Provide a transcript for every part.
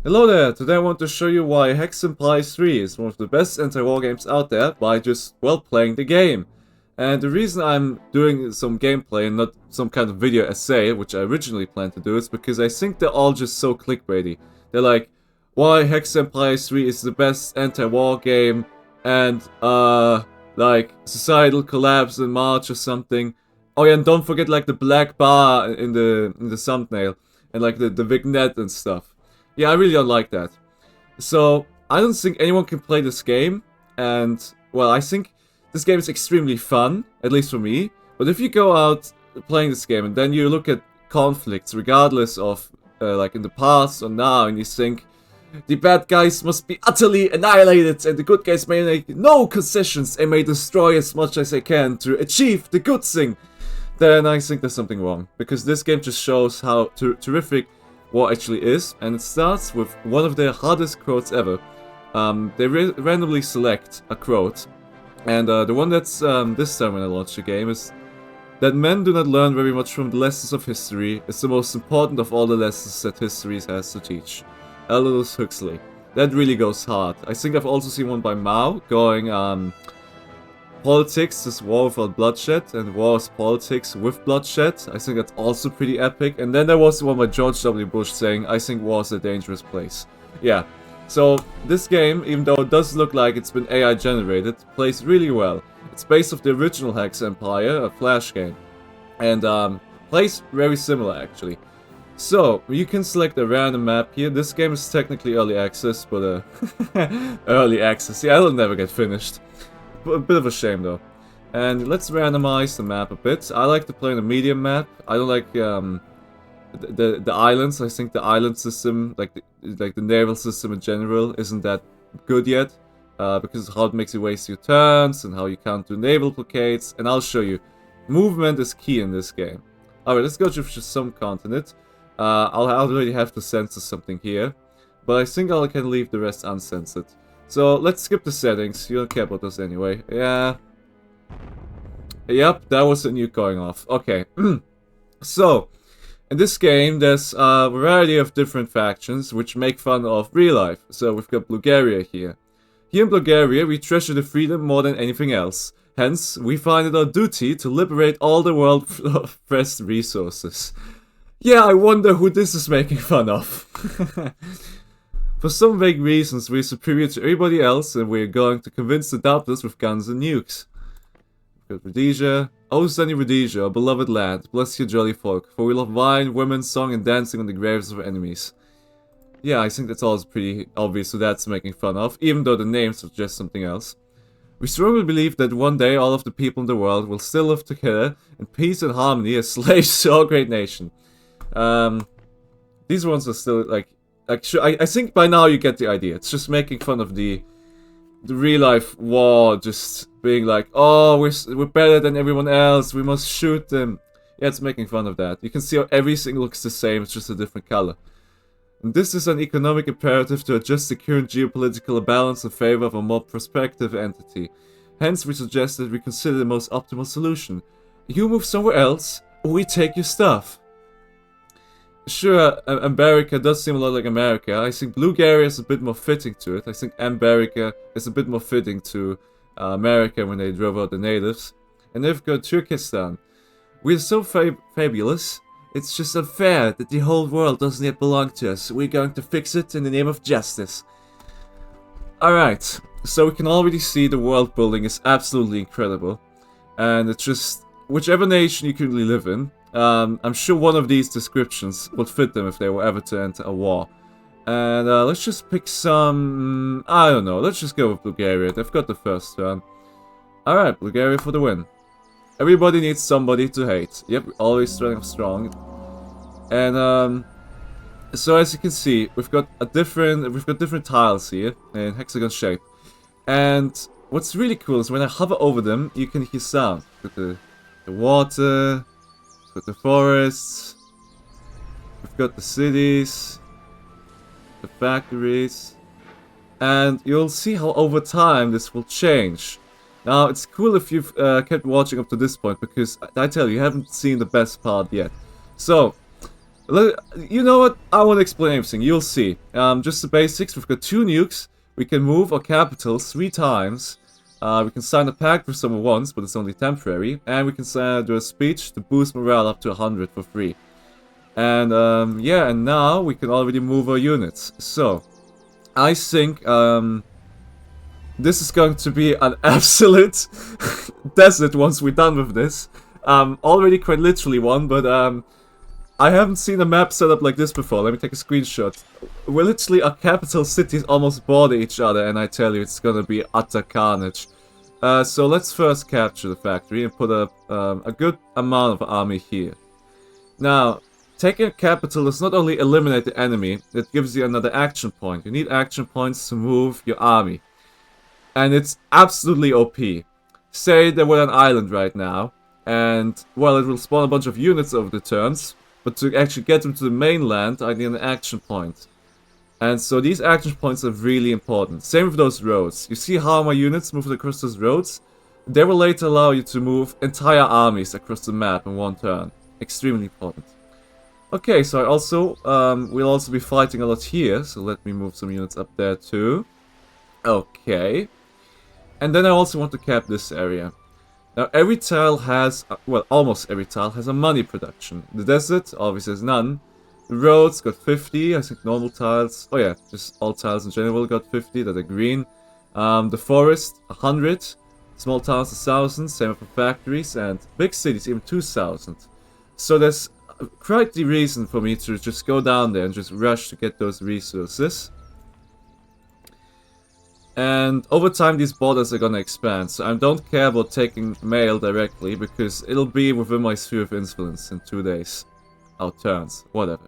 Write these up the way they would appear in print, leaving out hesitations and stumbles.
Hello there, today I want to show you why Hex Empires 3 is one of the best anti-war games out there by just, well, playing the game. And the reason I'm doing some gameplay and not some kind of video essay, which I originally planned to do, is because I think they're all just so clickbaity. They're like, why Hex Empires 3 is the best anti-war game, and, like, societal collapse in March or something. Oh yeah, and don't forget, like, the black bar in the thumbnail, and, like, the vignette and stuff. Yeah, I really don't like that. So, I don't think anyone can play this game, and, well, I think this game is extremely fun, at least for me. But if you go out playing this game, and then you look at conflicts, regardless of, like, in the past or now, and you think, the bad guys must be utterly annihilated, and the good guys may make no concessions, and may destroy as much as they can to achieve the good thing, then I think there's something wrong. Because this game just shows how terrific war actually is, and it starts with one of their hardest quotes ever. They randomly select a quote, and the one that's this time when I launched the game is that men do not learn very much from the lessons of history. It's the most important of all the lessons that history has to teach. Aldous Huxley. That really goes hard. I think I've also seen one by Mao going, politics is war without bloodshed, and war is politics with bloodshed. I think that's also pretty epic. And then there was one by George W. Bush saying, I think war is a dangerous place. Yeah, so this game, even though it does look like it's been AI generated, plays really well. It's based off the original Hex Empire, a Flash game, and plays very similar actually. So, you can select a random map here. This game is technically early access, but early access, yeah, it'll never get finished. A bit of a shame though. And let's randomize the map a bit. I like to play on a medium map. I don't like the islands. I think the island system, like the naval system in general, isn't that good yet. Because of how it makes you waste your turns and how you can't do naval blockades. And I'll show you. Movement is key in this game. Alright, let's go to some continent. I'll already have to censor something here. But I think I can leave the rest uncensored. So, let's skip the settings. You don't care about those anyway. Yeah. Yep, that was a nuke going off. Okay. So, in this game, there's a variety of different factions which make fun of real life. So, we've got Bulgaria here. Here in Bulgaria, we treasure the freedom more than anything else. Hence, we find it our duty to liberate all the world's pressed resources. Yeah, I wonder who this is making fun of. For some vague reasons, we're superior to everybody else, and we're going to convince the doubters with guns and nukes. We've got Rhodesia. Oh, sunny Rhodesia, our beloved land, bless you jolly folk, for we love wine, women, song, and dancing on the graves of our enemies. Yeah, I think that's all pretty obvious who that's making fun of, even though the name suggests something else. We strongly believe that one day all of the people in the world will still live together in peace and harmony as slaves to our great nation. These ones are still, like, I think by now you get the idea. It's just making fun of the real life war, just being like, oh, we're better than everyone else, we must shoot them. Yeah, it's making fun of that. You can see how everything looks the same, it's just a different color. And this is an economic imperative to adjust the current geopolitical balance in favor of a more prospective entity. Hence, we suggest that we consider the most optimal solution. You move somewhere else, or we take your stuff. Sure, America does seem a lot like America. I think Bulgaria is a bit more fitting to it. I think America is a bit more fitting to America when they drove out the natives. And they've got Turkestan. We're so fabulous. It's just unfair that the whole world doesn't yet belong to us. We're going to fix it in the name of justice. Alright, so we can already see the world building is absolutely incredible. And it's just, whichever nation you currently live in, I'm sure one of these descriptions would fit them if they were ever to enter a war. And let's just pick some... I don't know, let's just go with Bulgaria. They've got the first turn. Alright, Bulgaria for the win. Everybody needs somebody to hate. Yep, always strong. And so as you can see, we've got different tiles here in hexagon shape. And what's really cool is when I hover over them, you can hear sound. With the water, with the forests, we've got the cities, the factories, and you'll see how over time this will change. Now, it's cool if you've kept watching up to this point, because I tell you, you haven't seen the best part yet. So, You know what? I won't explain everything. You'll see. Just the basics. We've got 2 nukes. We can move our capital 3 times. We can sign a pact with someone once, but it's only temporary. And we can do a speech to boost morale up to 100 for free. And yeah, and now we can already move our units. So, I think this is going to be an absolute desert once we're done with this. Already quite literally one, but I haven't seen a map set up like this before. Let me take a screenshot. We're literally, our capital cities almost border each other, and I tell you, it's gonna be utter carnage. So let's first capture the factory and put a good amount of army here. Now, taking a capital does not only eliminate the enemy, it gives you another action point. You need action points to move your army. And it's absolutely OP. Say that we're on an island right now, and, well, it will spawn a bunch of units over the turns, but to actually get them to the mainland, I need an action point. And so these action points are really important. Same with those roads. You see how my units moved across those roads? They will later allow you to move entire armies across the map in one turn. Extremely important. Okay, so I also, we'll also be fighting a lot here, so let me move some units up there too. Okay. And then I also want to cap this area. Now every tile has, well, almost every tile has a money production. The desert obviously has none. The roads got 50, I think normal tiles, oh yeah, just all tiles in general got 50 that are green. The forest, 100. Small towns, 1,000, same for factories, and big cities, even 2,000. So there's quite the reason for me to just go down there and just rush to get those resources. And over time these borders are gonna expand, so I don't care about taking mail directly, because it'll be within my sphere of influence in 2 days. Or turns, whatever.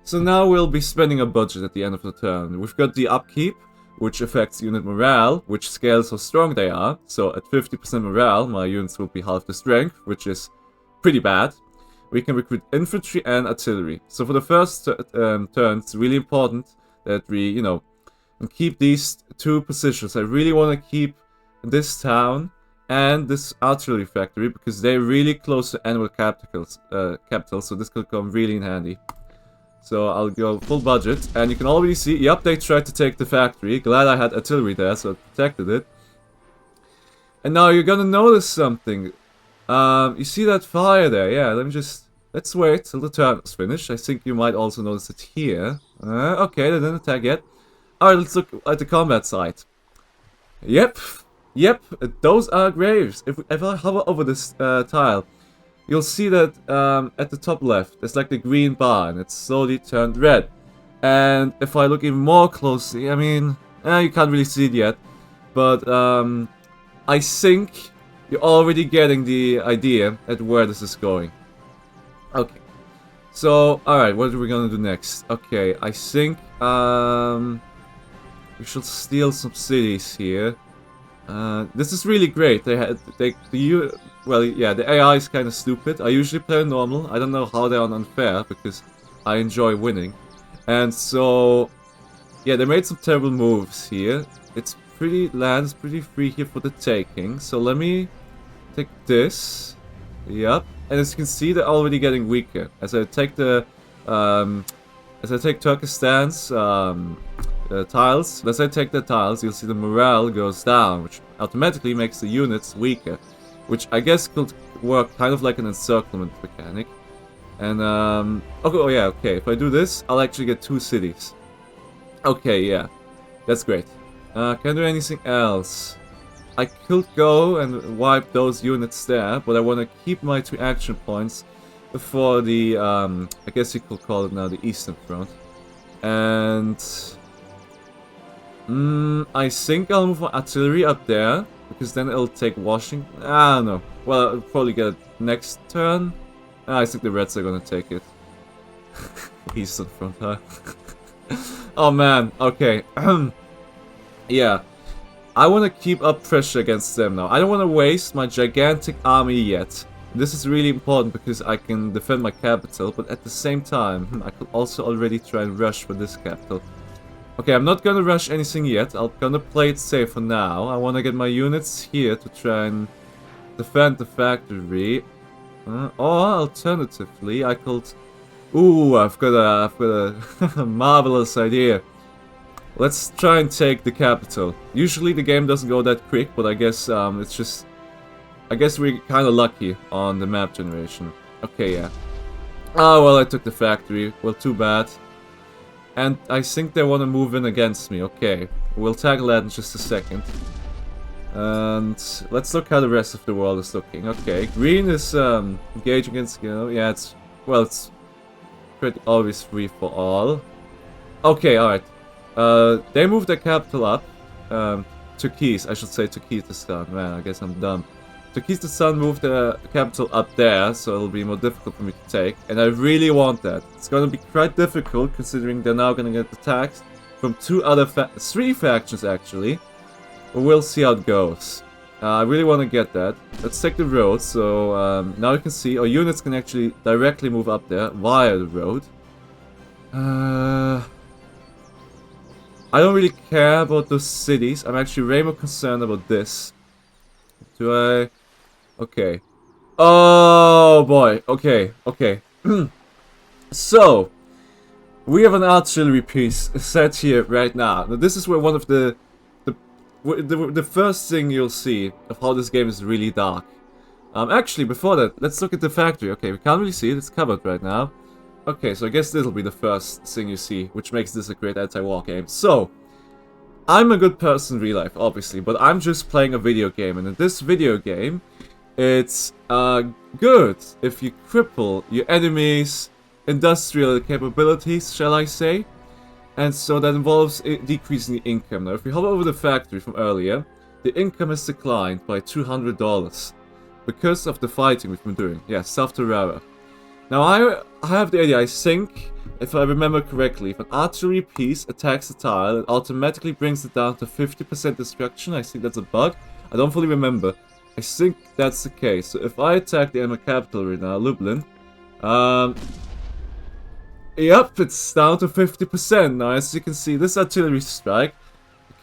So now we'll be spending a budget at the end of the turn. We've got the upkeep, which affects unit morale, which scales how strong they are. So at 50% morale, my units will be half the strength, which is pretty bad. We can recruit infantry and artillery. So for the first turn, it's really important that we, you know, keep these 2 positions. I really want to keep this town and this artillery factory because they're really close to enemy capitals, so this could come really in handy. So I'll go full budget, and you can already see, yep, they tried to take the factory. Glad I had artillery there, so it protected it. And now you're gonna notice something. You see that fire there? Yeah, let's wait till the turn is finished. I think you might also notice it here. Okay, they didn't attack yet. Alright, let's look at the combat site. Yep, those are graves. If I hover over this tile, you'll see that at the top left, there's like the green bar, and it's slowly turned red. And if I look even more closely, I mean, you can't really see it yet, but I think you're already getting the idea at where this is going. Okay, so, alright, what are we gonna do next? Okay, I think, we should steal some cities here. This is really great. Well, yeah, the AI is kind of stupid. I usually play normal. I don't know how they're on unfair because I enjoy winning. And so, yeah, they made some terrible moves here. Land is pretty free here for the taking. So let me take this. Yep. And as you can see, they're already getting weaker. As I take Turkestan's tiles. As I take the tiles, you'll see the morale goes down, which automatically makes the units weaker. Which I guess could work kind of like an encirclement mechanic. And, oh yeah, okay, if I do this, I'll actually get 2 cities. Okay, yeah, that's great. Can I do anything else? I could go and wipe those units there, but I want to keep my 2 action points for the, I guess you could call it now the Eastern Front. And I think I'll move my artillery up there, because then it'll take Washington. I don't know. Well, I'll probably get it next turn. I think the Reds are gonna take it. Eastern Front, huh? Oh man, okay. Yeah. I want to keep up pressure against them now. I don't want to waste my gigantic army yet. This is really important because I can defend my capital, but at the same time, I could also already try and rush for this capital. Okay, I'm not gonna rush anything yet. I'm gonna play it safe for now. I wanna get my units here to try and defend the factory. Or alternatively, I could... Ooh, I've got a marvelous idea. Let's try and take the capital. Usually the game doesn't go that quick, but I guess it's just... I guess we're kind of lucky on the map generation. Okay, yeah. Oh, well, I took the factory. Well, too bad. And I think they want to move in against me. Okay, we'll tackle that in just a second. And let's look how the rest of the world is looking. Okay, green is engaging against, you know, yeah, it's, well, it's pretty obvious free for all. Okay, alright. They moved their capital up. Turquoise, I should say Turkmenistan. Man, I guess I'm dumb. Turkmenistan moved the capital up there, so it'll be more difficult for me to take. And I really want that. It's gonna be quite difficult, considering they're now gonna get attacked from three factions, actually. But we'll see how it goes. I really want to get that. Let's take the road, so now you can see our units can actually directly move up there via the road. I don't really care about those cities. I'm actually way more concerned about this. Do I... Okay. Oh boy. Okay. Okay. So, we have an artillery piece set here right now. Now this is where one of the first thing you'll see of how this game is really dark. Actually, before that, let's look at the factory. Okay, we can't really see it. It's covered right now. Okay, so I guess this will be the first thing you see, which makes this a great anti-war game. So, I'm a good person in real life, obviously, but I'm just playing a video game. And in this video game, it's good if you cripple your enemies' industrial capabilities, shall I say. And so that involves decreasing the income. Now, if we hover over the factory from earlier, the income has declined by $200 because of the fighting we've been doing. Yeah, self-terror. Now, I have the idea. I think, if I remember correctly, if an artillery piece attacks a tile, it automatically brings it down to 50% destruction. I think that's a bug. I don't fully remember. I think that's the case. So if I attack the enemy capital right now, Lublin, yep, it's down to 50%. Now, as you can see, this artillery strike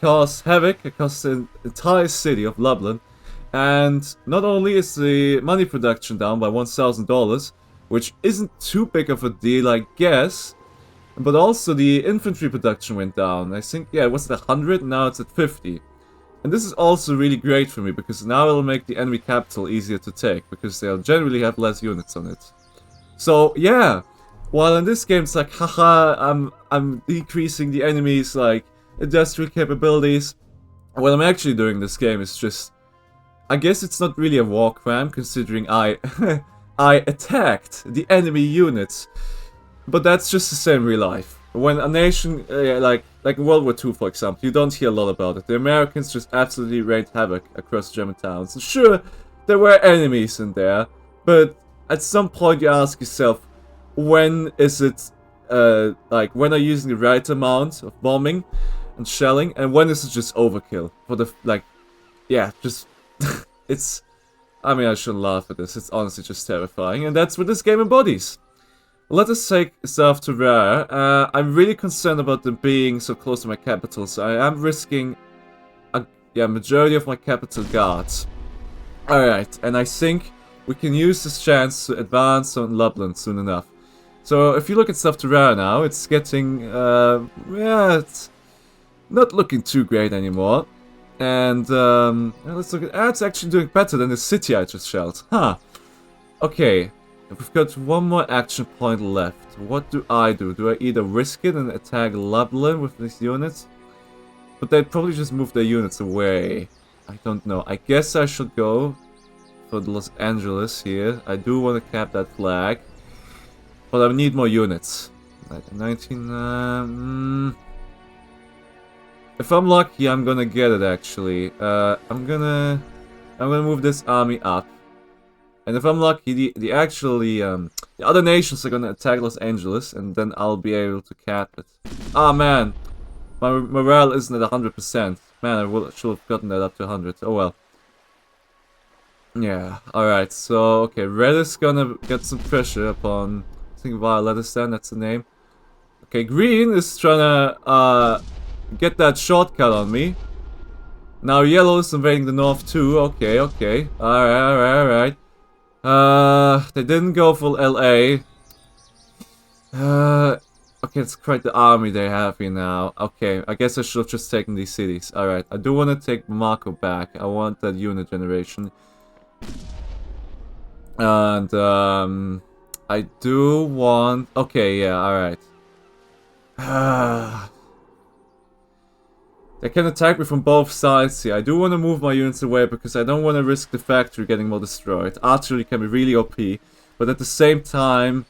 caused havoc across the entire city of Lublin. And not only is the money production down by $1,000, which isn't too big of a deal, I guess, but also the infantry production went down. I think, yeah, it was at 100, now it's at 50. And this is also really great for me, because now it'll make the enemy capital easier to take, because they'll generally have less units on it. So, yeah. While in this game it's like, haha, I'm decreasing the enemy's, like, industrial capabilities. What I'm actually doing in this game is just... I guess it's not really a war crime, considering I attacked the enemy units. But that's just the same in real life. When a nation, like in World War II, for example, you don't hear a lot about it. The Americans just absolutely rained havoc across German towns. And sure, there were enemies in there, but at some point you ask yourself, when is it, like, when are you using the right amount of bombing and shelling, and when is it just overkill? For the, like, yeah, just, it's, I mean, I shouldn't laugh at this, it's honestly just terrifying, and that's what this game embodies. Let us take South to Rare. I'm really concerned about them being so close to my capital, so I am risking a majority of my capital guards. Alright, and I think we can use this chance to advance on Lublin soon enough. So if you look at South to Rare now, it's getting, yeah, it's not looking too great anymore. And, let's look at, it's actually doing better than the city I just shelled. Huh. Okay. We've got one more action point left. What do? Do I either risk it and attack Lublin with these units? But they'd probably just move their units away. I don't know. I guess I should go for Los Angeles here. I do want to cap that flag. But I need more units. 19... If I'm lucky, I'm gonna get it actually. I'm gonna move this army up. And if I'm lucky, the other nations are gonna attack Los Angeles, and then I'll be able to cap it. Ah man, my morale isn't at 100%. Man, I should have gotten that up to 100. Oh well. Yeah. All right. So okay, Red is gonna get some pressure upon. I think Violetistan, that's the name. Okay, Green is trying to get that shortcut on me. Now Yellow is invading the north too. Okay. Okay. All right. They didn't go for LA. Okay, it's quite the army they have here now. Okay, I guess I should have just taken these cities. Alright, I do want to take Marco back. I want that unit generation. And, I do want... Okay, yeah, alright. They can attack me from both sides here. I do want to move my units away because I don't want to risk the factory getting more destroyed. Archery can be really OP, but at the same time,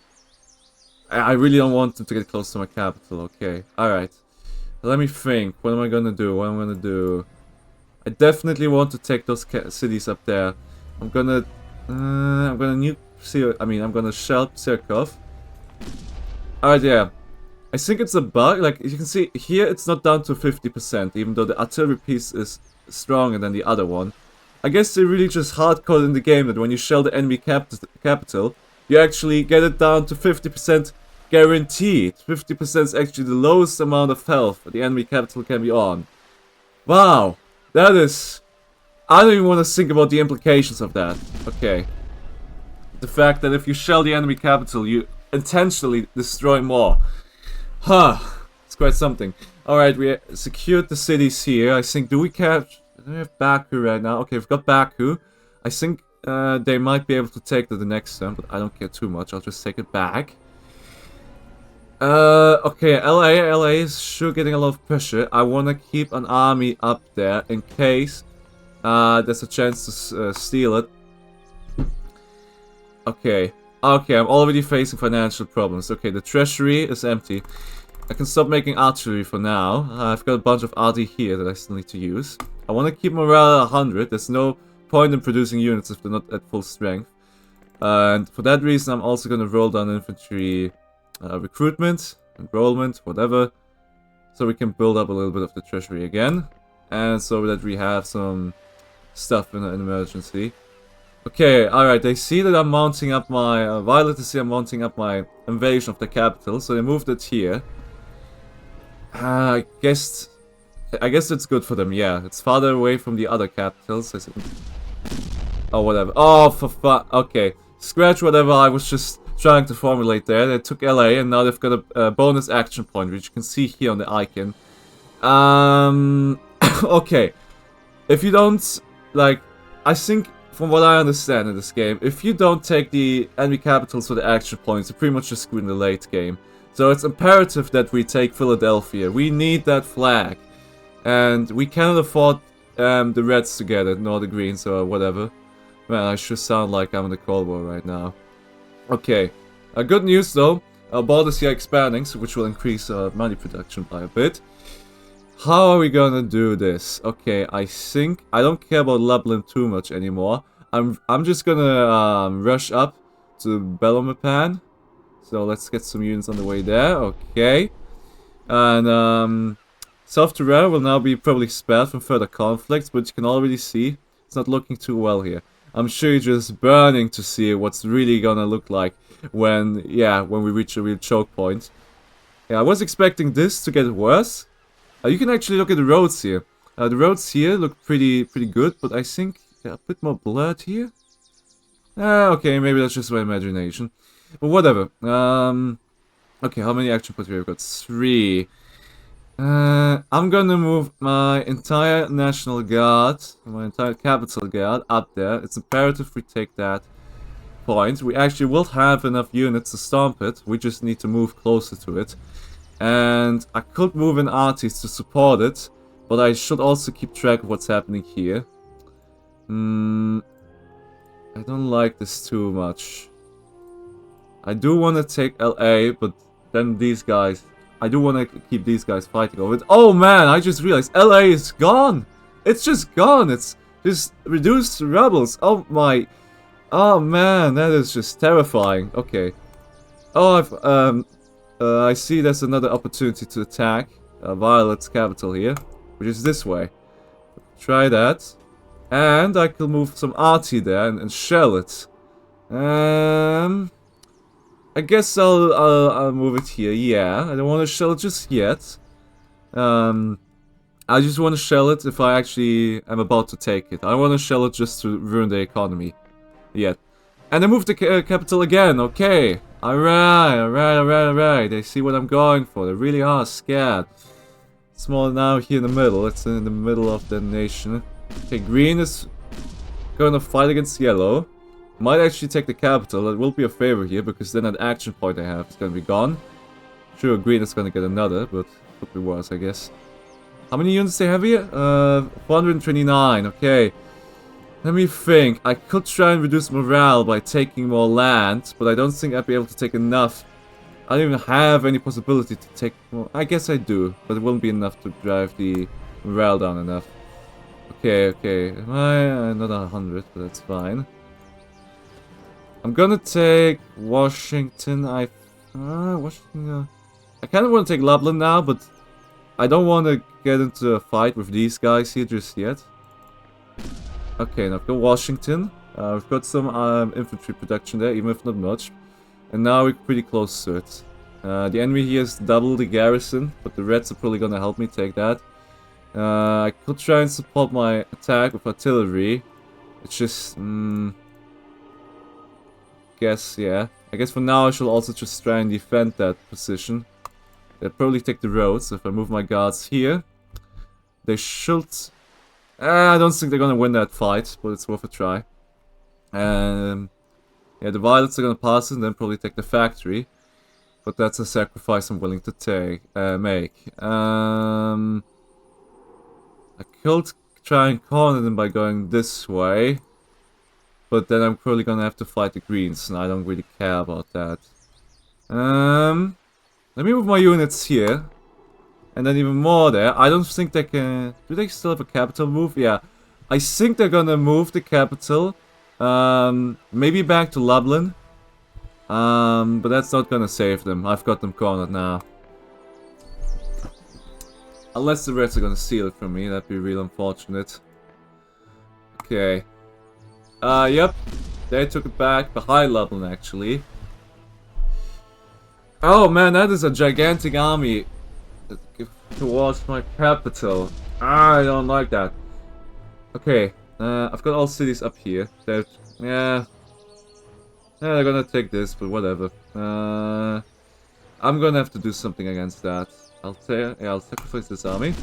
I really don't want them to get close to my capital. Okay, alright. Let me think. What am I gonna do? What am I gonna do? I definitely want to take those cities up there. I'm gonna nuke... I'm gonna shell Sirkov. Alright, yeah. I think it's a bug, like you can see here it's not down to 50%, even though the artillery piece is stronger than the other one. I guess they really just hardcoded in the game that when you shell the enemy capital, you actually get it down to 50% guaranteed. 50% is actually the lowest amount of health the enemy capital can be on. Wow, that is... I don't even want to think about the implications of that. Okay. The fact that if you shell the enemy capital, you intentionally destroy more. Huh, it's quite something. Alright, we secured the cities here. I think, do we have Baku right now? Okay, we've got Baku. I think they might be able to take the next turn, but I don't care too much. I'll just take it back. Okay, LA is sure getting a lot of pressure. I want to keep an army up there in case there's a chance to steal it. Okay. Okay, I'm already facing financial problems. Okay, the treasury is empty. I can stop making archery for now. I've got a bunch of RD here that I still need to use. I want to keep morale at 100. There's no point in producing units if they're not at full strength. And for that reason, I'm also going to roll down infantry recruitment, enrollment, whatever. So we can build up a little bit of the treasury again. And so that we have some stuff in an emergency. Okay, alright, they see that I'm mounting up my... Violet see I'm mounting up my invasion of the capital, so they moved it here. I guess it's good for them, yeah. It's farther away from the other capitals. Oh, whatever. Oh, for fun. Okay, scratch whatever I was just trying to formulate there. They took LA, and now they've got a bonus action point, which you can see here on the icon. Okay. If you don't, like... I think... From what I understand in this game, if you don't take the enemy capitals for the action points, you're pretty much just screwed in the late game. So it's imperative that we take Philadelphia. We need that flag. And we cannot afford the Reds to get it, nor the Greens or whatever. Man, I sure sound like I'm in the Cold War right now. Okay. Good news though, our borders here are expanding, so which will increase money production by a bit. How are we gonna do this? Okay, I think I don't care about Lublin too much anymore. I'm just gonna rush up to Belomapan. So let's get some units on the way there. Okay, and South Tyrol will now be probably spared from further conflicts, but you can already see it's not looking too well here. I'm sure you're just burning to see what's really gonna look like when we reach a real choke point. Yeah, I was expecting this to get worse. You can actually look at the roads here. The roads here look pretty good, but I think they're a bit more blurred here. Okay, maybe that's just my imagination. But whatever. Okay, how many action points have we got? 3. I'm gonna move my entire National Guard, my entire Capital Guard up there. It's imperative we take that point. We actually will have enough units to stomp it. We just need to move closer to it. And I could move in arties to support it, but I should also keep track of what's happening here. I don't like this too much. I do want to take LA, but then these guys... I do want to keep these guys fighting over it. Oh man, I just realized LA is gone! It's just gone! It's just reduced to rebels. Oh my... Oh man, that is just terrifying. Okay. Oh, I see there's another opportunity to attack Violet's capital here, which is this way. Try that. And I can move some arty there and shell it. I guess I'll move it here. Yeah, I don't want to shell it just yet. I just want to shell it if I actually am about to take it. I don't want to shell it just to ruin the economy. Yet. And I moved the capital again. Okay. Alright. They see what I'm going for. They really are scared. Small now here in the middle. It's in the middle of the nation. Okay, green is gonna fight against yellow. Might actually take the capital. That will be a favor here because then that action point I have is gonna be gone. Sure, green is gonna get another, but could be worse, I guess. How many units they have here? 429. Okay. Let me think. I could try and reduce morale by taking more land, but I don't think I'd be able to take enough. I don't even have any possibility to take more. I guess I do, but it won't be enough to drive the morale down enough. Okay. Am I not 100, but that's fine. I'm gonna take Washington. Washington. I kind of want to take Lublin now, but I don't want to get into a fight with these guys here just yet. Okay, now I've got Washington. We've got some infantry production there, even if not much. And now we're pretty close to it. The enemy here is double the garrison, but the Reds are probably gonna help me take that. I could try and support my attack with artillery. It's just... yeah. I guess for now I shall also just try and defend that position. They'll probably take the roads. If I move my guards here, they should... I don't think they're gonna win that fight, but it's worth a try. Yeah, the violets are gonna pass it and then probably take the factory. But that's a sacrifice I'm willing to make. I could try and corner them by going this way. But then I'm probably gonna have to fight the greens, and I don't really care about that. Let me move my units here. And then even more there. I don't think they can... Do they still have a capital move? Yeah. I think they're gonna move the capital. Maybe back to Lublin. But that's not gonna save them. I've got them cornered now. Unless the Reds are gonna steal it from me. That'd be real unfortunate. Okay. Yep. They took it back. Behind Lublin, actually. Oh man, that is a gigantic army towards my capital. I don't like that. Okay, I've got all cities up here. Yeah, they're gonna take this, but whatever. I'm gonna have to do something against that. I'll sacrifice this army.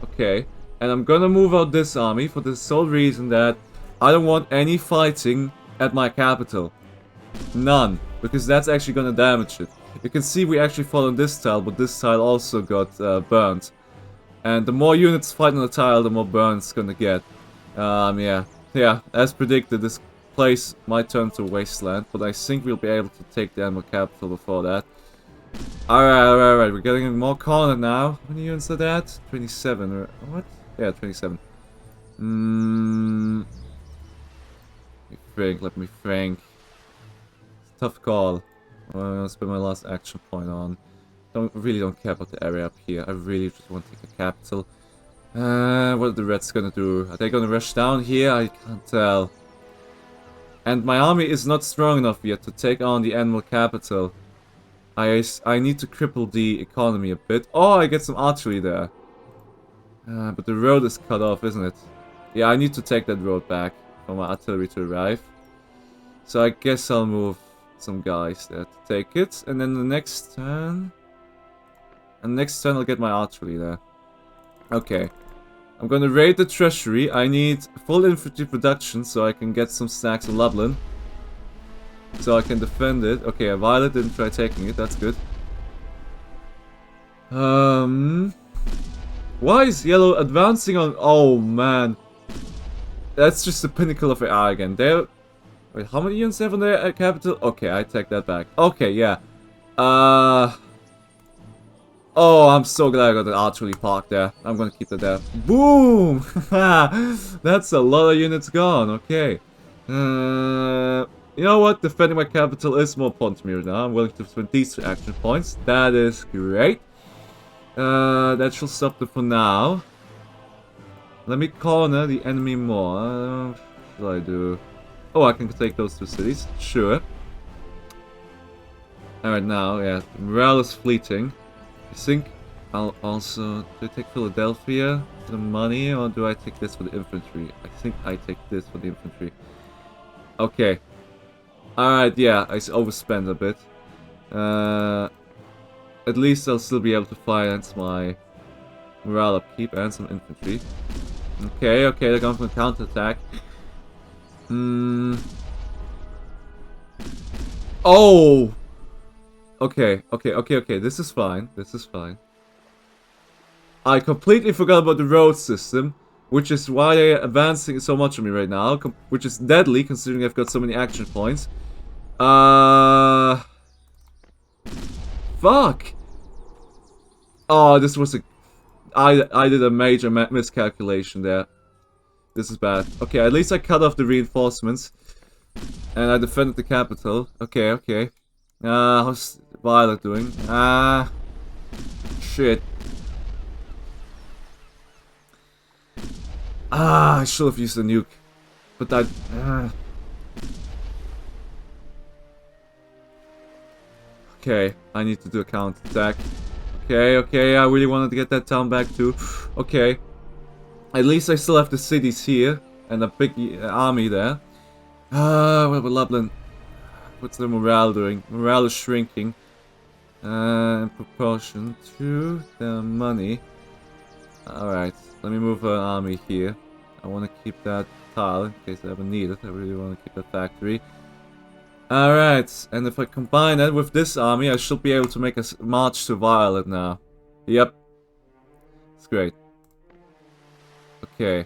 Okay, and I'm gonna move out this army for the sole reason that I don't want any fighting at my capital. None, because that's actually gonna damage it. You can see we actually fought on this tile, but this tile also got burnt. And the more units fight on the tile, the more burn it's gonna get. Yeah, as predicted, this place might turn to a wasteland, but I think we'll be able to take the animal capital before that. Alright, we're getting more cornered now. How many units are that? 27, what? Yeah, 27. Let me think. It's a tough call. I'm gonna spend my last action point on. Really don't care about the area up here. I really just want to take the capital. What are the Reds gonna do? Are they gonna rush down here? I can't tell. And my army is not strong enough yet to take on the animal capital. I need to cripple the economy a bit. Oh, I get some archery there. But the road is cut off, isn't it? Yeah, I need to take that road back for my artillery to arrive. So I guess I'll move some guys there to take it. And then the next turn... And next turn I'll get my archery there. Okay. I'm gonna raid the treasury. I need full infantry production so I can get some stacks of Lublin. So I can defend it. Okay, a violet didn't try taking it. That's good. Why is yellow advancing on... Oh, man. That's just the pinnacle of AI again. They're... Wait, how many units have on their capital? Okay, I take that back. Okay, yeah. Oh, I'm so glad I got the archery park there. I'm gonna keep that there. Boom! That's a lot of units gone. Okay. You know what? Defending my capital is more important to me right now. I'm willing to spend these 2 action points. That is great. That shall stop them for now. Let me corner the enemy more. What should I do? Oh, I can take those 2 cities. Sure. Alright, now, yeah. Morale is fleeting. I think I'll also... Do I take Philadelphia for the money, or do I take this for the infantry? I think I take this for the infantry. Okay. Alright, yeah, I overspent a bit. At least I'll still be able to finance my morale upkeep and some infantry. Okay, okay, they're going for a counterattack. Oh! Okay, okay, okay, okay, this is fine. This is fine. I completely forgot about the road system, which is why they're advancing so much on me right now, which is deadly considering I've got so many action points. Fuck! Oh, this was a... I did a major miscalculation there. This is bad. Okay, at least I cut off the reinforcements. And I defended the capital. Okay, okay. How's Violet doing? Shit. I should have used a nuke. But I... Okay, I need to do a counterattack. Okay, okay, I really wanted to get that town back too. Okay. At least I still have the cities here. And a big army there. What about Lublin? What's the morale doing? Morale is shrinking. In proportion to the money. Alright, let me move an army here. I want to keep that tile in case I ever need it. I really want to keep that factory. Alright, and if I combine that with this army, I should be able to make a march to Violet now. Yep. It's great. Okay.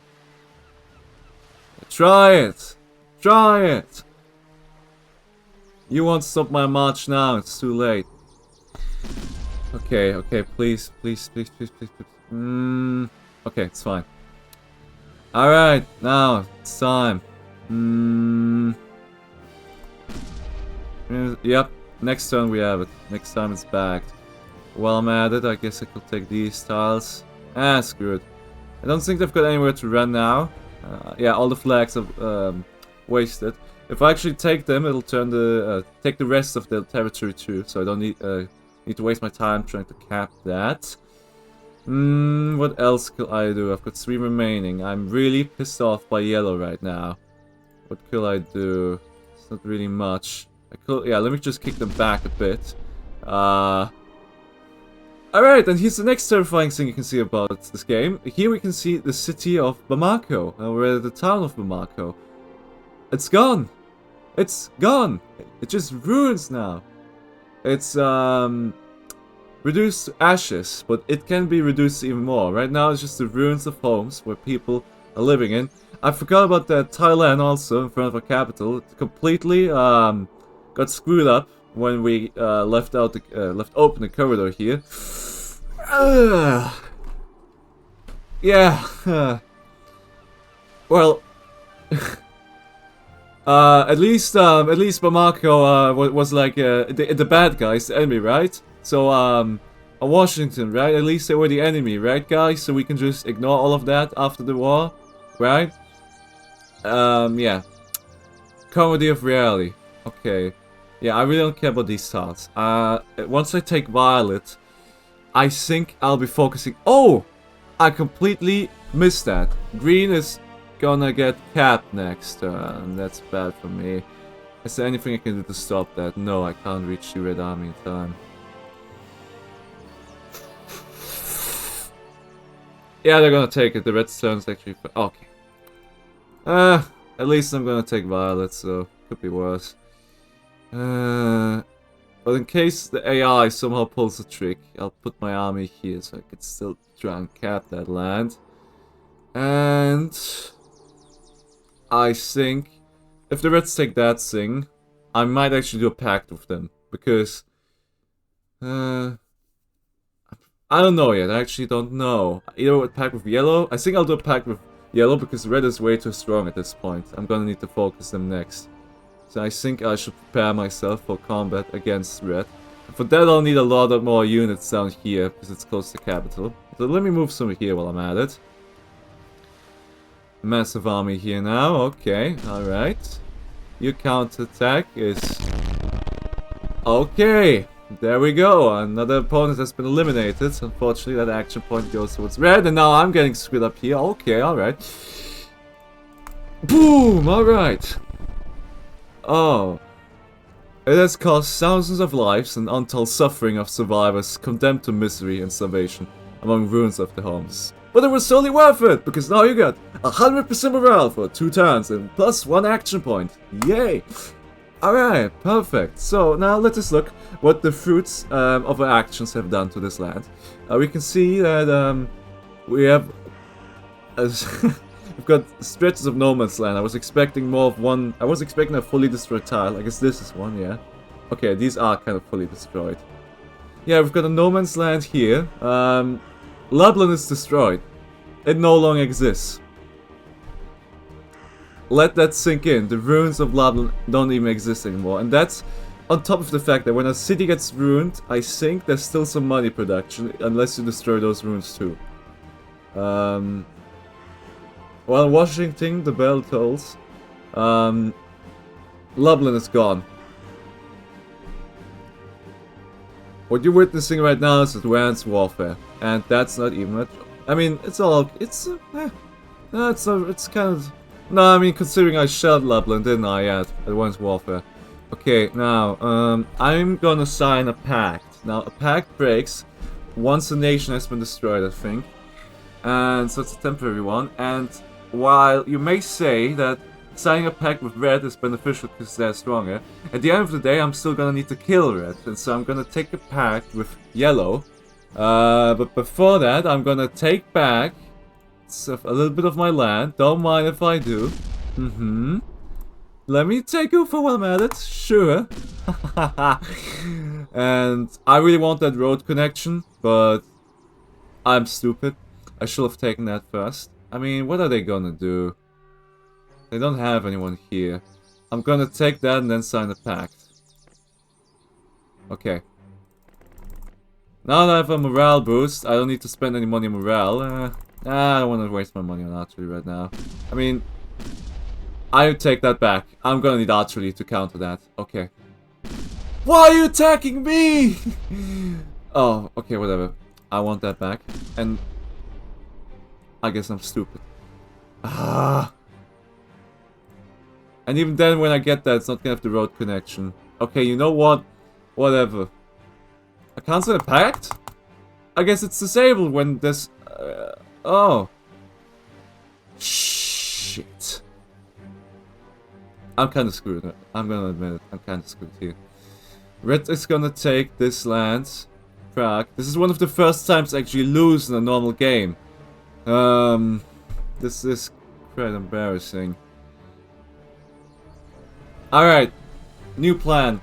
Try it! Try it! You won't stop my march now, it's too late. Okay, okay, please, please, please, please, please, please. Okay, it's fine. Alright, now, it's time. Yep, next turn we have it. Next time it's backed. While I'm at it, I guess I could take these tiles. Screw it. I don't think they've got anywhere to run now. Yeah, all the flags are wasted. If I actually take them, it'll turn the take the rest of the territory too. So I don't need to waste my time trying to cap that. What else could I do? I've got 3 remaining. I'm really pissed off by yellow right now. What could I do? It's not really much. I could, yeah, let me just kick them back a bit. Alright, and here's the next terrifying thing you can see about this game. Here we can see the city of Bamako, or the town of Bamako. It's gone! It's gone! It just ruins now. It's, reduced to ashes, but it can be reduced even more. Right now it's just the ruins of homes where people are living in. I forgot about that Thailand also, in front of our capital. It completely, got screwed up when we left open the corridor here. Yeah. Well, at least Bamako was like the bad guys, the enemy, right? So Washington, right? At least they were the enemy, right, guys? So we can just ignore all of that after the war, right? Yeah. Comedy of reality. Okay. Yeah, I really don't care about these tiles. Once I take Violet, I think I'll be focusing... Oh! I completely missed that. Green is gonna get capped next turn. That's bad for me. Is there anything I can do to stop that? No, I can't reach the red army in time. Yeah, they're gonna take it. The red turn's actually... Okay. At least I'm gonna take Violet, so could be worse. But in case the AI somehow pulls a trick, I'll put my army here so I can still try and cap that land. And I think if the Reds take that thing, I might actually do a pact with them, because I don't know yet. I actually don't know. Either a pact with yellow. I think I'll do a pact with yellow because red is way too strong at this point. I'm gonna need to focus them next. So I think I should prepare myself for combat against red. And for that I'll need a lot of more units down here because it's close to capital. So let me move some here while I'm at it. Massive army here now. Okay, alright. Your counterattack is... Okay! There we go, another opponent has been eliminated. Unfortunately, that action point goes towards red, and now I'm getting screwed up here. Okay, alright. Boom! Alright. Oh. It has cost thousands of lives and untold suffering of survivors condemned to misery and starvation among ruins of their homes. But it was totally worth it, because now you get 100% morale for 2 turns and plus 1 action point. Yay! Alright, perfect. So now let us look what the fruits of our actions have done to this land. We can see that we have... we've got stretches of no man's land. I was expecting more of one... I was expecting a fully destroyed tile. I guess this is one, yeah. Okay, these are kind of fully destroyed. Yeah, we've got a no man's land here. Lublin is destroyed. It no longer exists. Let that sink in. The ruins of Lublin don't even exist anymore. And that's on top of the fact that when a city gets ruined, I think there's still some money production, unless you destroy those ruins too. Well, Washington, the bell tolls. Lublin is gone. What you're witnessing right now is advanced warfare, and that's not even a joke. I mean, it's all, it's kind of, no, I mean, considering I shelled Lublin, didn't I, yeah, advanced warfare. Okay, now, I'm gonna sign a pact. Now, a pact breaks once a nation has been destroyed, I think. And so it's a temporary one, and while you may say that signing a pact with red is beneficial because they're stronger, at the end of the day I'm still gonna need to kill red, and so I'm gonna take a pact with yellow. But before that I'm gonna take back a little bit of my land. Don't mind if I do. Let me take you for 1 minute, sure. And I really want that road connection, but I'm stupid. I should have taken that first. I mean, what are they gonna do? They don't have anyone here. I'm gonna take that and then sign the pact. Okay. Now that I have a morale boost, I don't need to spend any money on morale. I don't want to waste my money on archery right now. I mean, I take that back. I'm gonna need archery to counter that. Okay. Why are you attacking me? Oh, okay, whatever. I want that back. And I guess I'm stupid. Ah. And even then, when I get that, it's not gonna have the road connection. Okay, you know what? Whatever. I can't sign a pact? I guess it's disabled when this... oh. Shit. I'm kinda screwed. I'm gonna admit it. I'm kinda screwed here. Red is gonna take this land. Prague. This is one of the first times I actually lose in a normal game. This is quite embarrassing. Alright, new plan.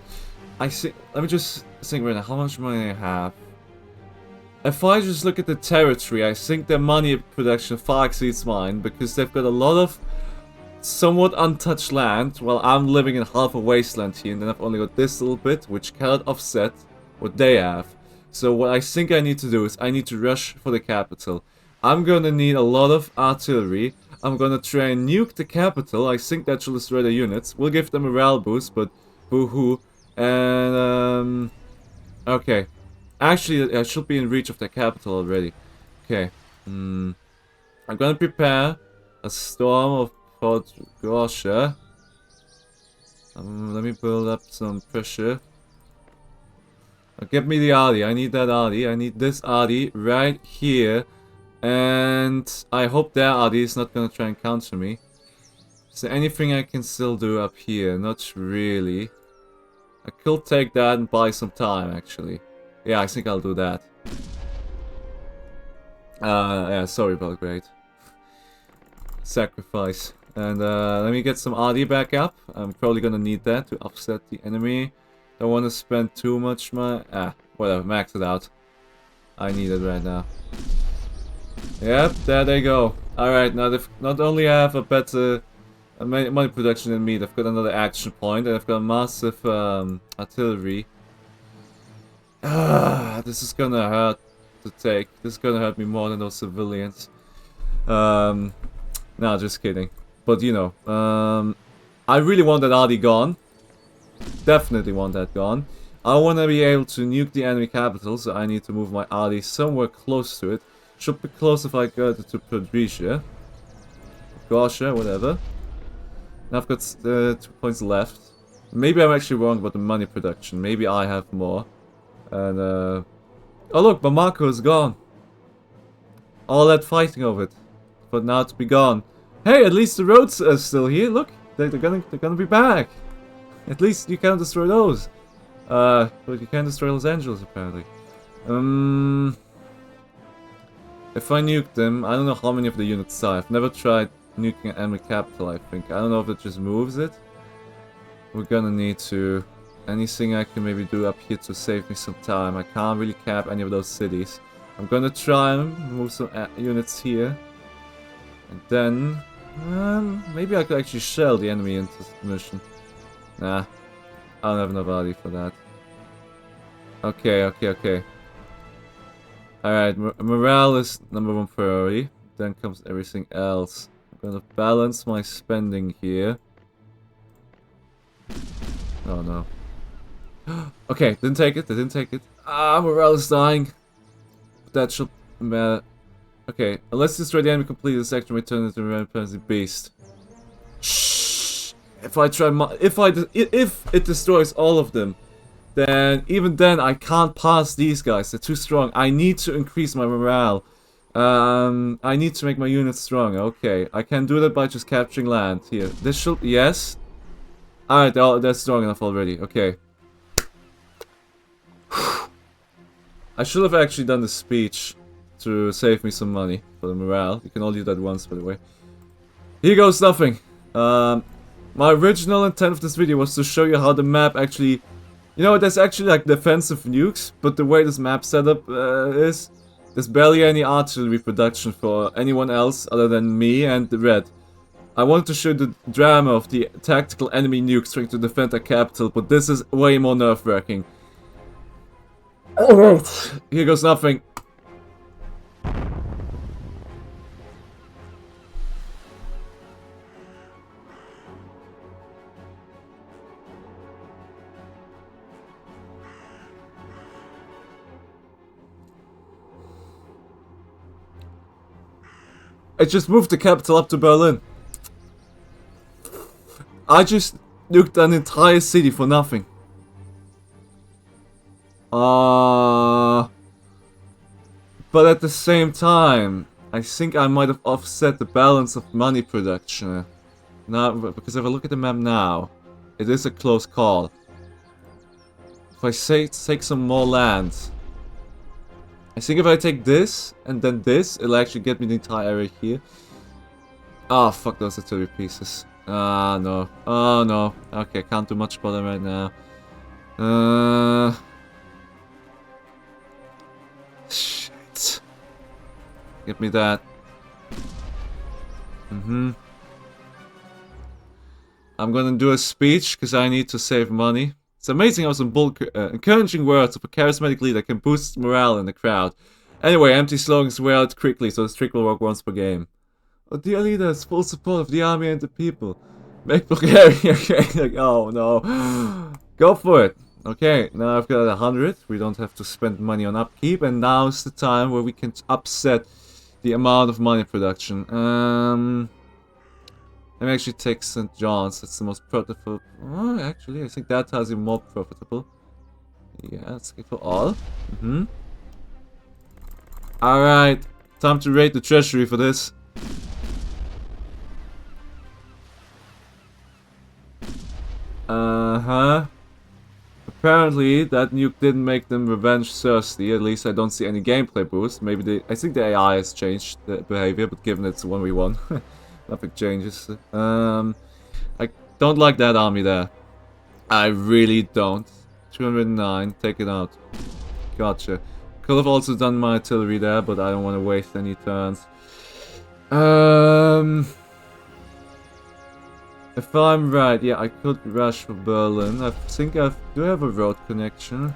Let me just think right now, how much money I have. If I just look at the territory, I think their money production far exceeds mine, because they've got a lot of somewhat untouched land, while I'm living in half a wasteland here, and then I've only got this little bit, which cannot offset what they have. So what I think I need to do is, I need to rush for the capital. I'm gonna need a lot of artillery. I'm gonna try and nuke the capital. I think that should destroy the units. We'll give them a morale boost, but boo-hoo. And, okay. Actually, I should be in reach of the capital already. Okay. I'm gonna prepare a storm of Podgorza. Let me build up some pressure. Get me the Adi. I need that Adi. I need this Adi right here. And I hope their Adi is not gonna try and counter me. Is there anything I can still do up here? Not really. I could take that and buy some time, actually. Yeah, I think I'll do that. Yeah, sorry, Belgrade. Sacrifice. And let me get some Adi back up. I'm probably gonna need that to offset the enemy. Don't want to spend too much money. Whatever, max it out. I need it right now. Yep, there they go. Alright, now they've not only have a better money production than me, they've got another action point, and they've got a massive artillery. This is gonna hurt to take. This is gonna hurt me more than those civilians. No, just kidding. But you know, I really want that Adi gone. Definitely want that gone. I want to be able to nuke the enemy capital, so I need to move my Adi somewhere close to it. Should be close if I go to Podgorza. Gosha, whatever. Now I've got 2 points left. Maybe I'm actually wrong about the money production. Maybe I have more. And, oh look, Bamako is gone. All that fighting of it. But now to be gone. Hey, at least the roads are still here. Look, they're gonna be back. At least you can't destroy those. But you can't destroy Los Angeles, apparently. If I nuke them, I don't know how many of the units die. I've never tried nuking an enemy capital, I think. I don't know if it just moves it. We're gonna need to... Anything I can maybe do up here to save me some time. I can't really cap any of those cities. I'm gonna try and move some units here. And then... maybe I could actually shell the enemy into submission. Nah. I don't have enough value for that. Okay. Alright, morale is #1 priority. Then comes everything else. I'm gonna balance my spending here. Oh no. Okay, didn't take it. Ah, morale is dying. That should matter. Okay, let's destroy the enemy completely. This action may turn into a rampaging beast. Shh. If it destroys all of them, then even then I can't pass these guys. They're too strong. I need to increase my morale. I need to make my units stronger. Okay, I can do that by just capturing land here. This should yes. Alright, they're strong enough already. Okay. I should have actually done the speech to save me some money for the morale. You can all do that once, by the way. Here goes nothing. My original intent of this video was to show you how the map actually... You know, there's actually like defensive nukes, but the way this map setup is, there's barely any artillery production for anyone else other than me and the red. I wanted to show the drama of the tactical enemy nukes trying to defend their capital, but this is way more nerve-wracking. Alright, here goes nothing. I just moved the capital up to Berlin. I just nuked an entire city for nothing. But at the same time, I think I might have offset the balance of money production. Now, because if I look at the map now, it is a close call. If I take some more land, I think if I take this and then this, it'll actually get me the entire area here. Ah, fuck those artillery pieces. Ah, no. Oh, no. Okay, can't do much about them right now. Shit. Get me that. I'm gonna do a speech, because I need to save money. It's amazing how some encouraging words of a charismatic leader can boost morale in the crowd. Anyway, empty slogans wear out quickly, so this trick will work once per game. Oh, dear leader has full support of the army and the people. Make Bulgaria great. Like, oh no. Go for it. Okay, now I've got 100. We don't have to spend money on upkeep, and now's the time where we can upset the amount of money production. Let me actually take St. John's. That's the most profitable. Oh, actually, I think that has you more profitable. Yeah, let's go for all. Alright, time to raid the treasury for this. Apparently, that nuke didn't make them revenge thirsty. At least I don't see any gameplay boost. Maybe I think the AI has changed the behavior, but given it's 1v1, nothing changes. I don't like that army there. I really don't. 209, take it out. Gotcha. Could have also done my artillery there, but I don't want to waste any turns. If I'm right, yeah, I could rush for Berlin. I think I do have a road connection.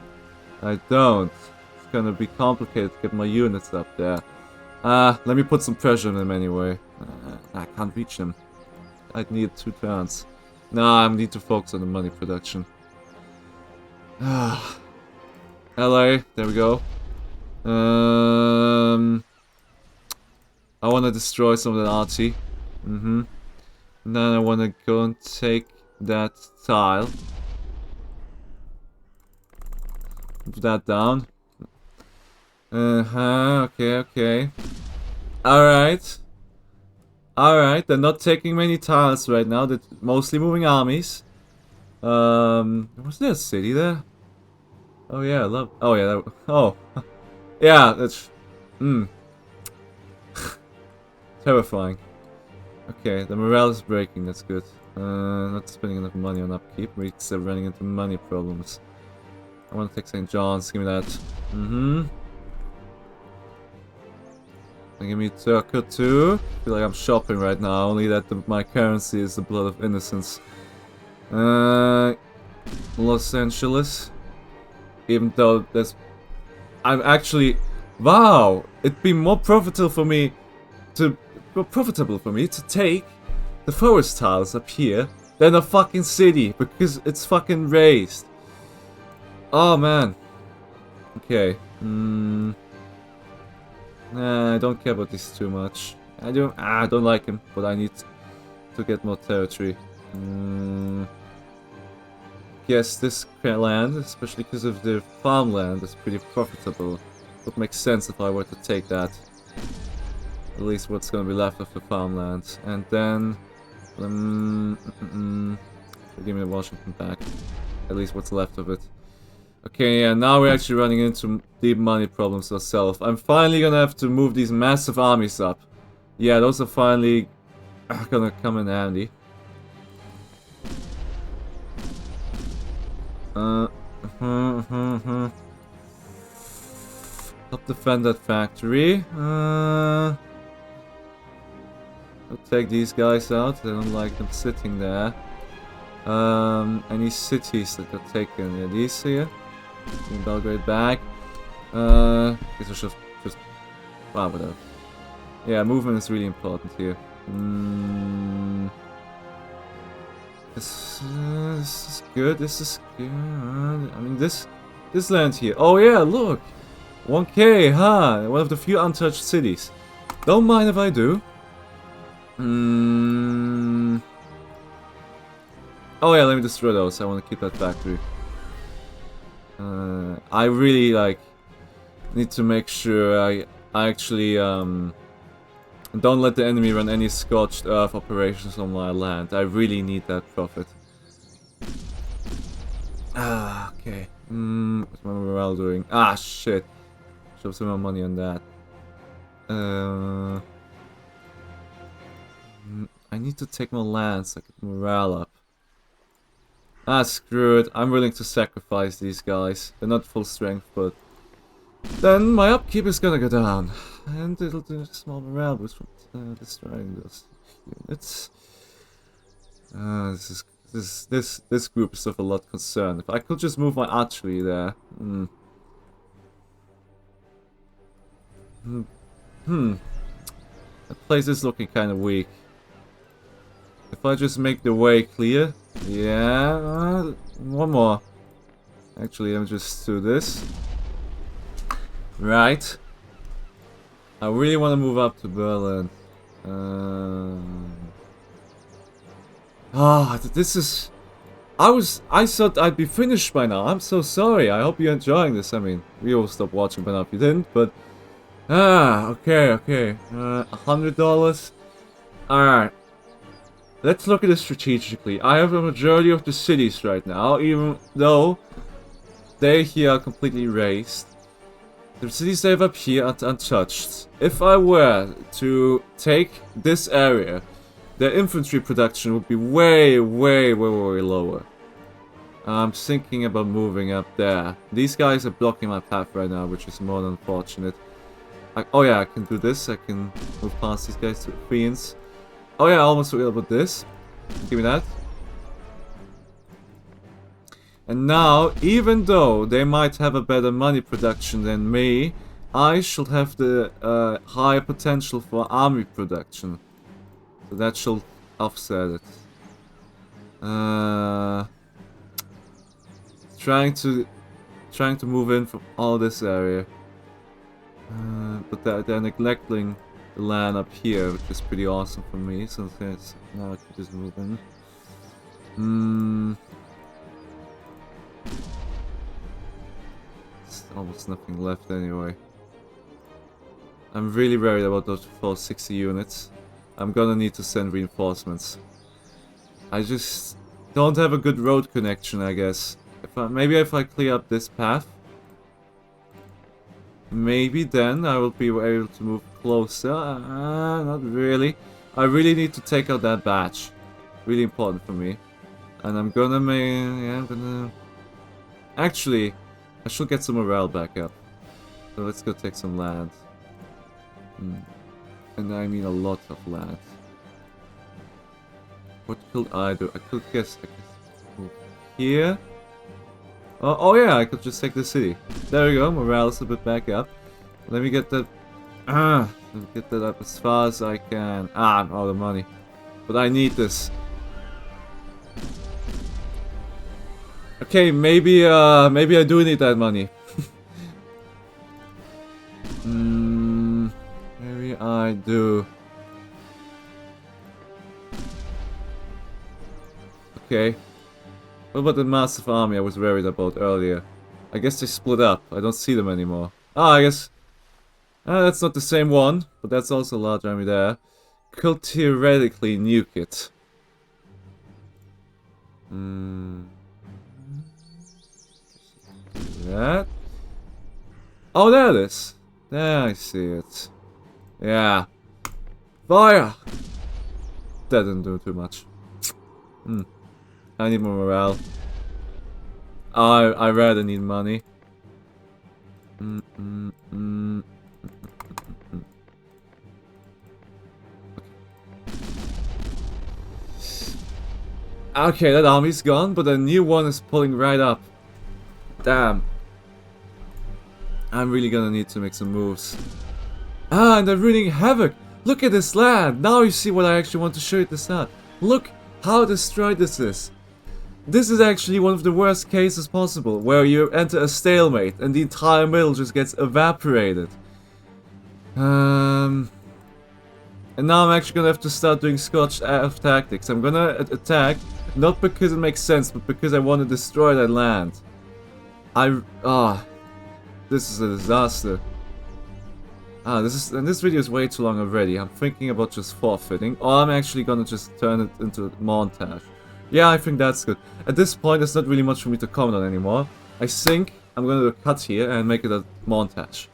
I don't. It's gonna be complicated to get my units up there. Let me put some pressure on them anyway. I can't reach them. I'd need 2 turns. Nah, I need to focus on the money production. LA, there we go. I wanna destroy some of that arty. And then I want to go and take that tile. Move that down. Okay. Alright. Alright, they're not taking many tiles right now. They're mostly moving armies. Was there a city there? Oh yeah, oh yeah, oh. Yeah, that's... Terrifying. Okay, the morale is breaking, that's good. Not spending enough money on upkeep, we're running into money problems. I want to take St. John's, give me that. Give me Turku too. I feel like I'm shopping right now, only that my currency is the blood of innocence. Los Angeles. Even though there's... I'm actually... Wow! It'd be more profitable for me to take the forest tiles up here than a fucking city, because it's fucking raised. Oh man. Okay. Nah, I don't care about this too much. I don't like him, but I need to get more territory. Yes, this land, especially because of the farmland, is pretty profitable. Would make sense if I were to take that. At least what's gonna be left of the farmland. And then... give me Washington back. At least what's left of it. Okay, yeah, now we're actually running into deep money problems ourselves. I'm finally gonna have to move these massive armies up. Yeah, those are finally gonna come in handy. Help defend that factory. I'll take these guys out. I don't like them sitting there. Any cities that are taken? Yeah, these here. Belgrade back. Guess I should just... Wow, whatever. Yeah, movement is really important here. This is good. This is good. I mean, this land here. Oh yeah, look. 1K, huh? One of the few untouched cities. Don't mind if I do. Oh yeah, let me destroy those. I want to keep that factory. I really need to make sure I actually don't let the enemy run any scorched earth operations on my land. I really need that profit. Okay. What's my morale doing? Ah, shit. Should have some more money on that. I need to take more land so I get morale up. Ah, screw it. I'm willing to sacrifice these guys. They're not full strength, but... Then my upkeep is gonna go down. And it'll do a small morale boost from destroying those units. This group is of a lot concerned. If I could just move my archery there. That place is looking kind of weak. If I just make the way clear. Yeah, one more. Actually, let me just do this. Right. I really want to move up to Berlin. This is... I thought I'd be finished by now. I'm so sorry. I hope you're enjoying this. I mean, we all stopped watching by now if you didn't, but... okay. $100. Alright. Let's look at this strategically. I have a majority of the cities right now, even though they here are completely raised. The cities they have up here are untouched. If I were to take this area, their infantry production would be way lower. I'm thinking about moving up there. These guys are blocking my path right now, which is more than unfortunate. Oh yeah, I can do this. I can move past these guys to Queens. Oh yeah, I almost forgot about this. Give me that. And now, even though they might have a better money production than me, I should have the higher potential for army production. So that should offset it. Trying to move in from all this area. But they're neglecting the land up here, which is pretty awesome for me, so now I can just move in. almost nothing left anyway. I'm really worried about those 460 units. I'm gonna need to send reinforcements. I just don't have a good road connection, I guess. Maybe if I clear up this path, maybe then I will be able to move closer. Not really. I really need to take out that batch. Really important for me. And I'm gonna Actually, I should get some morale back up. So let's go take some land. And I mean a lot of land. What could I do? I could move here. Oh yeah, I could just take the city. There we go, morale is a bit back up. Let me get that... let me get that up as far as I can. I'm out of money. But I need this. Okay, maybe I do need that money. Maybe I do. Okay. What about the massive army I was worried about earlier? I guess they split up. I don't see them anymore. Ah, I guess... that's not the same one, but that's also a large army there. Could theoretically nuke it. That. Oh, there it is. There, I see it. Yeah. Fire! That didn't do too much. I need more morale. I rather need money. Okay, that army's gone, but a new one is pulling right up. Damn. I'm really gonna need to make some moves. Ah, and they're wreaking havoc! Look at this land! Now you see what I actually want to show you at the start. Look how destroyed this is. This is actually one of the worst cases possible, where you enter a stalemate and the entire middle just gets evaporated. And now I'm actually gonna have to start doing scorched earth tactics. I'm gonna attack, not because it makes sense, but because I want to destroy that land. This is a disaster. This video is way too long already. I'm thinking about just forfeiting, or I'm actually gonna just turn it into a montage. Yeah, I think that's good. At this point, there's not really much for me to comment on anymore. I think I'm gonna do a cut here and make it a montage.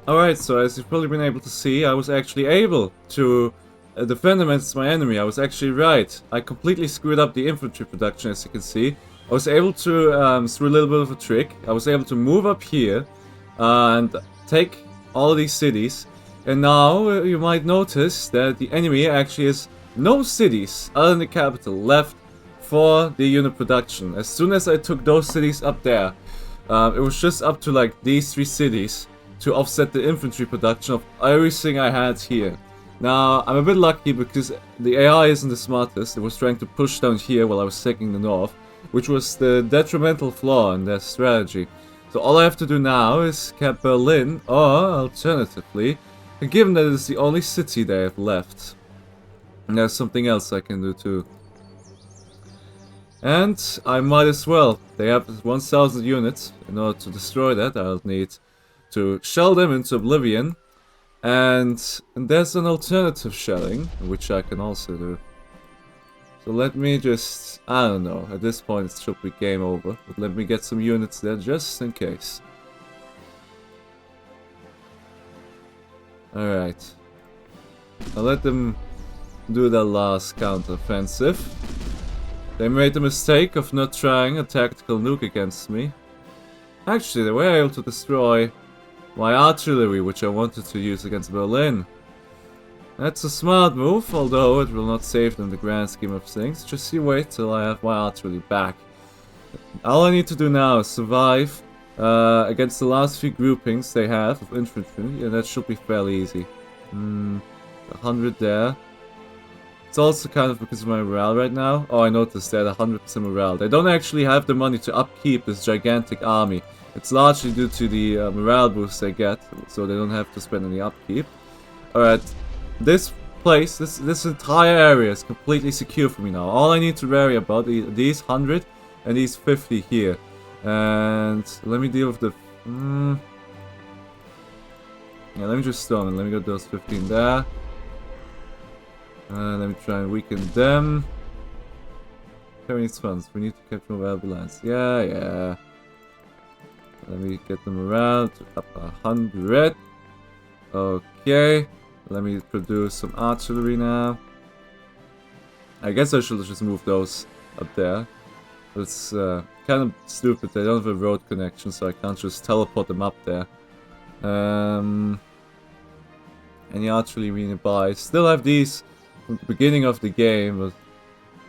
Alright, so as you've probably been able to see, I was actually able to defend against my enemy. I was actually right. I completely screwed up the infantry production, as you can see. I was able to, through a little bit of a trick, I was able to move up here and take all of these cities. And now you might notice that the enemy actually has no cities other than the capital left for the unit production. As soon as I took those cities up there, it was just up to like these 3 cities to offset the infantry production of everything I had here. Now, I'm a bit lucky because the AI isn't the smartest. It was trying to push down here while I was taking the north, which was the detrimental flaw in their strategy. So all I have to do now is cap Berlin, or alternatively, given that it's the only city they have left. And there's something else I can do too. And I might as well. They have 1,000 units. In order to destroy that, I'll need to shell them into oblivion, and there's an alternative shelling, which I can also do. So let me just, I don't know, at this point it should be game over, but let me get some units there just in case. Alright. I'll let them do their last counter-offensive. They made the mistake of not trying a tactical nuke against me. Actually, they were able to destroy my artillery, which I wanted to use against Berlin. That's a smart move, although it will not save them in the grand scheme of things. Just you wait till I have my artillery back. All I need to do now is survive against the last few groupings they have of infantry, and that should be fairly easy. 100 there. It's also kind of because of my morale right now. Oh, I noticed they had 100% morale. They don't actually have the money to upkeep this gigantic army. It's largely due to the morale boost they get, so they don't have to spend any upkeep. Alright, this place, this entire area is completely secure for me now. All I need to worry about is these 100 and these 50 here. And let me deal with the... yeah, let me just storm them. Let me get those 15 there. Let me try and weaken them. Carry needs funds. We need to capture more valuable lands. Yeah. Let me get them around to up 100. Okay. Let me produce some artillery now. I guess I should just move those up there. It's kind of stupid. They don't have a road connection, so I can't just teleport them up there. Any artillery nearby. Still have these from the beginning of the game, but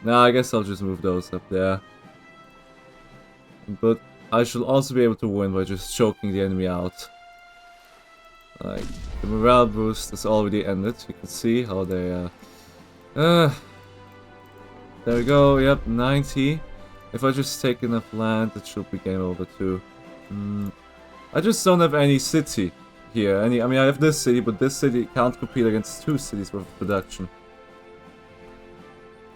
nah, I guess I'll just move those up there. But I should also be able to win by just choking the enemy out. Like, the morale boost has already ended. You can see how they there we go, yep, 90. If I just take enough land, it should be game over too. I just don't have any city here. I mean, I have this city, but this city can't compete against 2 cities worth of production.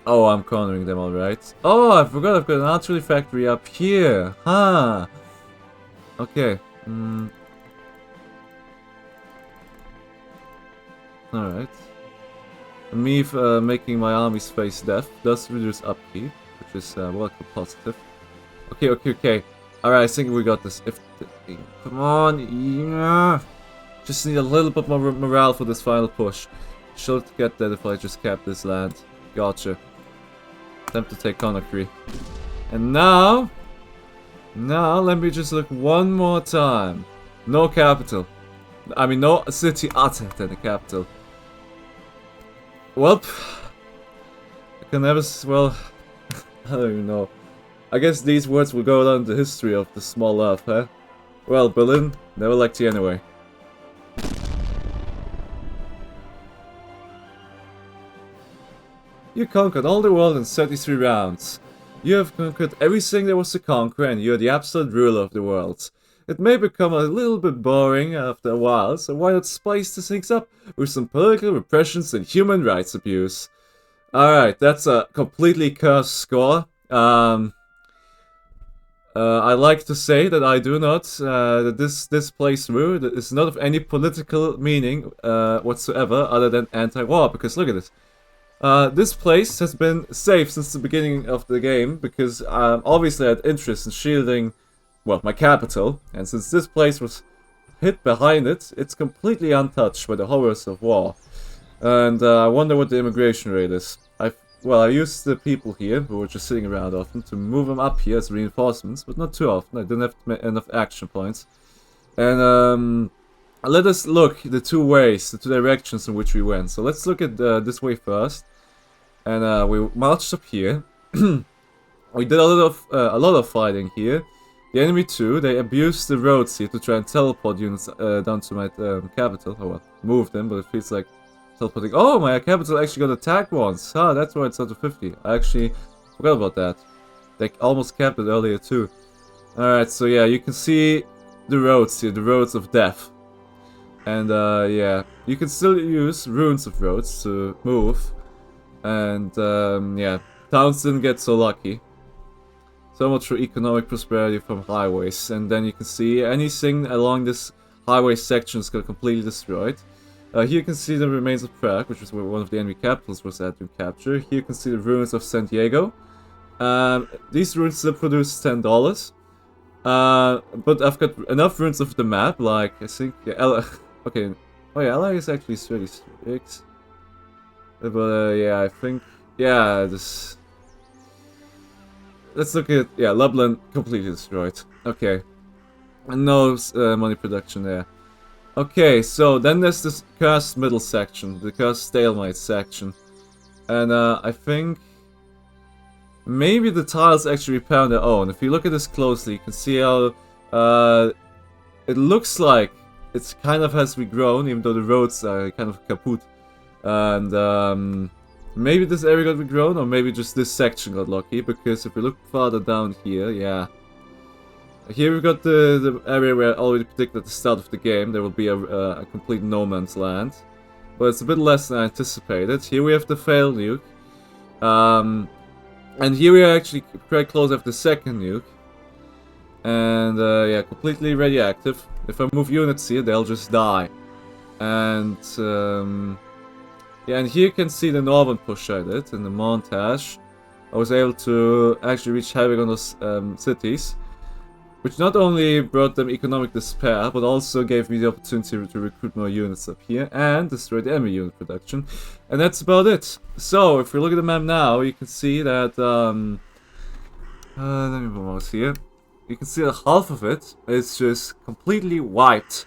Oh, I'm cornering them, alright. Oh, I forgot I've got an artillery factory up here. Huh. Okay. Alright. Me making my armies face death does reduce upkeep, which is welcome positive. Okay. Alright, I think we got this. Come on, yeah. Just need a little bit more morale for this final push. Should get that if I just kept this land. Gotcha. Time to take Conakry. And now let me just look one more time. No capital. I mean, no city other than the capital. Well, I can never, well, I don't even know. I guess these words will go down in the history of the small earth, huh? Well, Berlin, never liked you anyway. You conquered all the world in 33 rounds. You have conquered everything there was to conquer, and you are the absolute ruler of the world. It may become a little bit boring after a while, so why not spice the things up with some political repressions and human rights abuse? Alright, that's a completely cursed score. I like to say that I do not, that this playthrough is not of any political meaning whatsoever other than anti-war, because look at this. This place has been safe since the beginning of the game, because obviously I had interest in shielding, well, my capital, and since this place was hit behind it, it's completely untouched by the horrors of war. And I wonder what the immigration rate is. I used the people here, who were just sitting around often, to move them up here as reinforcements, but not too often. I didn't have enough action points. And let us look the 2 ways, the 2 directions in which we went. So let's look at this way first. And we marched up here. We did a lot of fighting here. The enemy too, they abused the roads here to try and teleport units down to my capital. Oh well, move them, but it feels like teleporting. Oh, my capital actually got attacked once. Ah, that's why it's out of 50. I actually forgot about that. They almost capped it earlier too. Alright, so yeah, you can see the roads here, the roads of death. And yeah, you can still use runes of roads to move. And yeah, towns didn't get so lucky. So much for economic prosperity from highways. And then you can see anything along this highway section is completely destroyed. Here you can see the remains of Prague, which is where one of the enemy capitals was at to capture. Here you can see the ruins of San Diego. These ruins still produce $10. But I've got enough ruins of the map, like, I think, yeah, okay, oh yeah, LA is actually 36. But yeah, I think, yeah, this... Let's look at, yeah, Lublin completely destroyed. Okay. And no money production there. Okay, so then there's this cursed middle section, the cursed stalemate section. And I think maybe the tiles actually repair on their own. If you look at this closely, you can see how it looks like it kind of has regrown, even though the roads are kind of kaput. And maybe this area got regrown, or maybe just this section got lucky, because if we look farther down here, yeah. Here we've got the area where I already predicted at the start of the game there will be a complete no man's land. But it's a bit less than I anticipated. Here we have the failed nuke. And here we are actually quite close after the second nuke. And yeah, completely radioactive. If I move units here, they'll just die. And yeah, and here you can see the northern push I did in the montage. I was able to actually reach havoc on those cities, which not only brought them economic despair, but also gave me the opportunity to recruit more units up here and destroy the enemy unit production. And that's about it. So, if we look at the map now, you can see that, let me move mouse here. You can see that half of it is just completely wiped.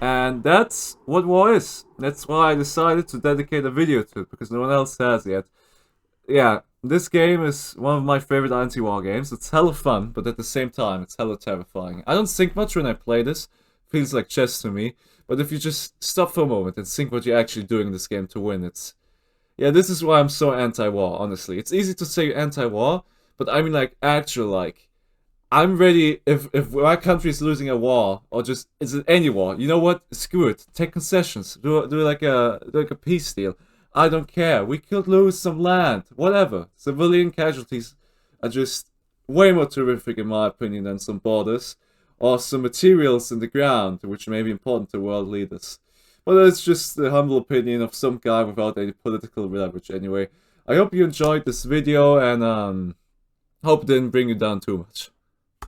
And that's what war is. That's why I decided to dedicate a video to it, because no one else has yet. Yeah, this game is one of my favorite anti-war games. It's hella fun, but at the same time, it's hella terrifying. I don't think much when I play this. Feels like chess to me. But if you just stop for a moment and think what you're actually doing in this game to win, it's... Yeah, this is why I'm so anti-war, honestly. It's easy to say anti-war, but I mean like actual like... I'm ready if my country is losing a war, or just is it any war, you know what? Screw it. Take concessions. Do like a peace deal. I don't care. We could lose some land. Whatever. Civilian casualties are just way more terrific in my opinion than some borders or some materials in the ground, which may be important to world leaders. But it's just the humble opinion of some guy without any political leverage anyway. I hope you enjoyed this video and hope it didn't bring you down too much.